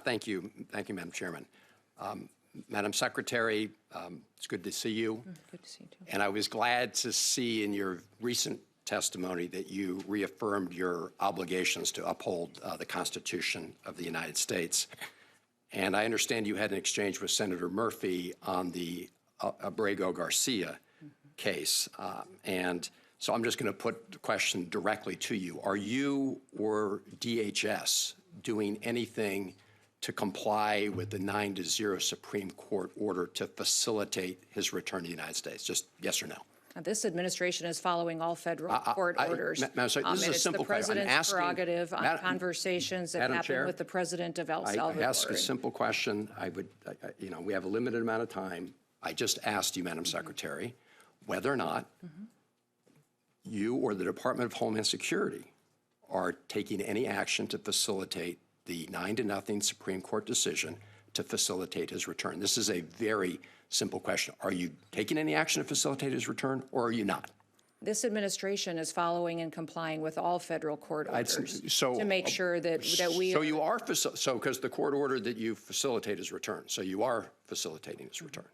Thank you, Madam Chairman. Madam Secretary, it's good to see you. Good to see you too. And I was glad to see in your recent testimony that you reaffirmed your obligations to uphold the Constitution of the United States. And I understand you had an exchange with Senator Murphy on the Abrego Garcia case. And so I'm just going to put the question directly to you. Are you or DHS doing anything to comply with the 9-0 Supreme Court order to facilitate his return to the United States? Just yes or no. This administration is following all federal court orders. Madam Secretary, this is a simple question. It's the president's prerogative on conversations that happen with the president of El Salvador. I ask a simple question. We have a limited amount of time. I just asked you, Madam Secretary, whether or not you or the Department of Homeland Security are taking any action to facilitate the 9-0 Supreme Court decision to facilitate his return. This is a very simple question. Are you taking any action to facilitate his return, or are you not? This administration is following and complying with all federal court orders to make sure that we. So you are because the court ordered that you facilitate his return. So you are facilitating his return.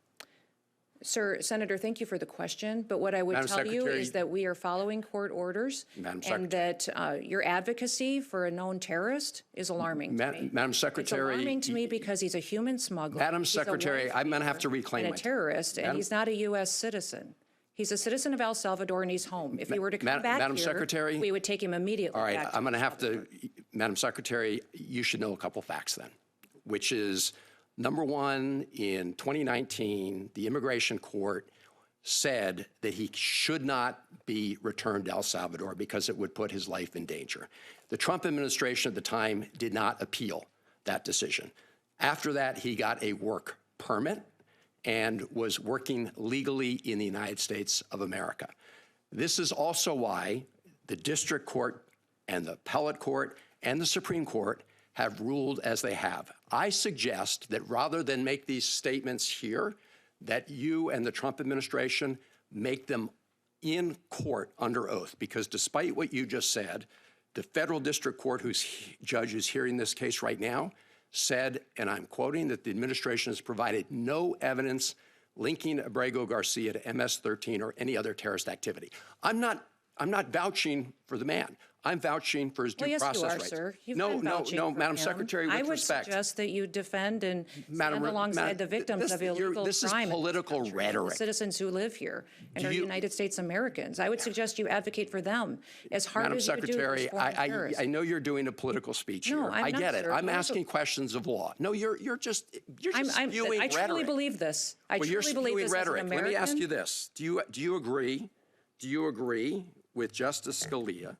Sir, Senator, thank you for the question. But what I would tell you is that we are following court orders, and that your advocacy for a known terrorist is alarming to me. Madam Secretary, it's alarming to me because he's a human smuggler. Madam Secretary, I'm going to have to reclaim my terrorist, and he's not a U.S. citizen. He's a citizen of El Salvador, and he's home. If he were to come back Madam here, Secretary, we would take him immediately. All right, back I'm going to have to, Madam Secretary, you should know a couple facts then, which is, number one, in 2019, the immigration court said that he should not be returned to El Salvador because it would put his life in danger. The Trump administration at the time did not appeal that decision. After that, he got a work permit and was working legally in the United States of America. This is also why the district court and the appellate court and the Supreme Court have ruled as they have. I suggest that rather than make these statements here, that you and the Trump administration make them in court under oath, because despite what you just said, the federal district court whose judge is hearing this case right now said, and I'm quoting, that the administration has provided no evidence linking Abrego Garcia to MS-13 or any other terrorist activity. I'm not vouching for the man. I'm vouching for his due process rights. Yes, you are, sir. You've no, been vouching for Madam him. Secretary, with respect. I would suggest that you defend and stand alongside the victims of illegal crime. This is political rhetoric. The citizens who live here and are United States Americans. I would suggest you advocate for them as hard as you do. Madam Secretary, I know you're doing a political speech here. No, I'm I not, get it. sir. I'm asking questions of law. No, you're just spewing rhetoric. I truly believe this. I truly believe this as an American. Let me ask you this: Do you agree? Do you agree with Justice Scalia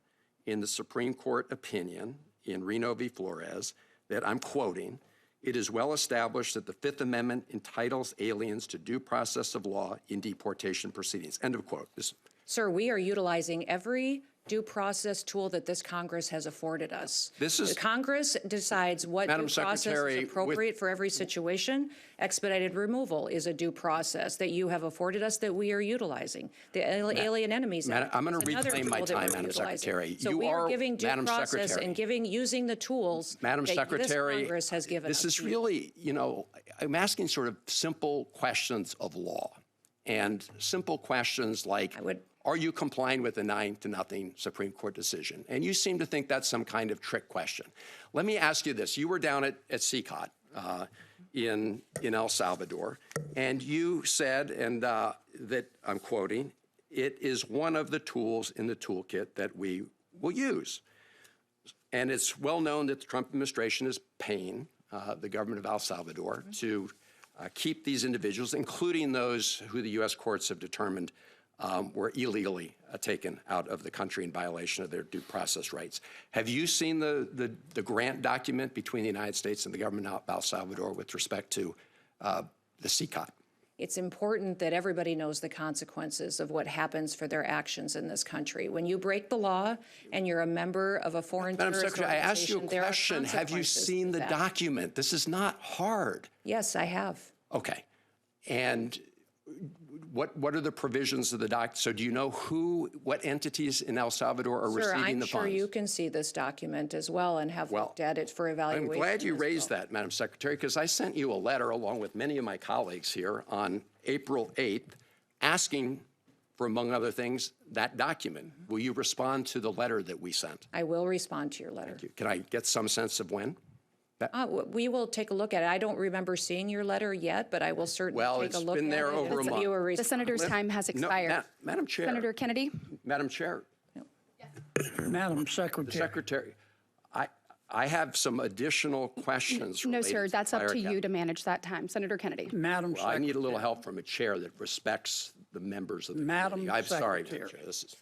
in the Supreme Court opinion in Reno v. Flores that, I'm quoting, "It is well established that the Fifth Amendment entitles aliens to due process of law in deportation proceedings." End of quote. Sir, we are utilizing every due process tool that this Congress has afforded us. The Congress decides what due process is appropriate for every situation. Expedited removal is a due process that you have afforded us that we are utilizing. The Alien Enemies Act. I'm going to reclaim my time, Madam Secretary. So we are giving due process and using the tools that this Congress has given us. This is really, I'm asking sort of simple questions of law, and simple questions like, are you complying with the 9-0 Supreme Court decision? And you seem to think that's some kind of trick question. Let me ask you this. You were down at CCOT in El Salvador, and you said, and that, I'm quoting, "It is one of the tools in the toolkit that we will use." And it's well known that the Trump administration is paying the government of El Salvador to keep these individuals, including those who the U.S. courts have determined were illegally taken out of the country in violation of their due process rights. Have you seen the grant document between the United States and the government of El Salvador with respect to the CCOT? It's important that everybody knows the consequences of what happens for their actions in this country. When you break the law and you're a member of a foreign terrorist organization, I asked you a question. Have you seen the document? This is not hard. Yes, I have. Okay. And What are the provisions of the doc? So do you know what entities in El Salvador are receiving the funds? Sir, I'm sure you can see this document as well and have looked at it for evaluation. I'm glad you raised that, Madam Secretary, because I sent you a letter along with many of my colleagues here on April 8th asking for, among other things, that document. Will you respond to the letter that we sent? I will respond to your letter. Thank you. Can I get some sense of when? We will take a look at it. I don't remember seeing your letter yet, but I will certainly take a look at it. Well, it's been there over a month. The senator's time has expired. No, Madam Chair. Senator Kennedy? Madam Chair. Madam The Secretary. Secretary, I have some additional questions. No, related sir, that's up fire to you cap. to manage that time. Senator Kennedy? Madam Well, I need a little help from a chair that respects the members of the Madam committee. I'm sorry, Madam Secretary. Chair. This is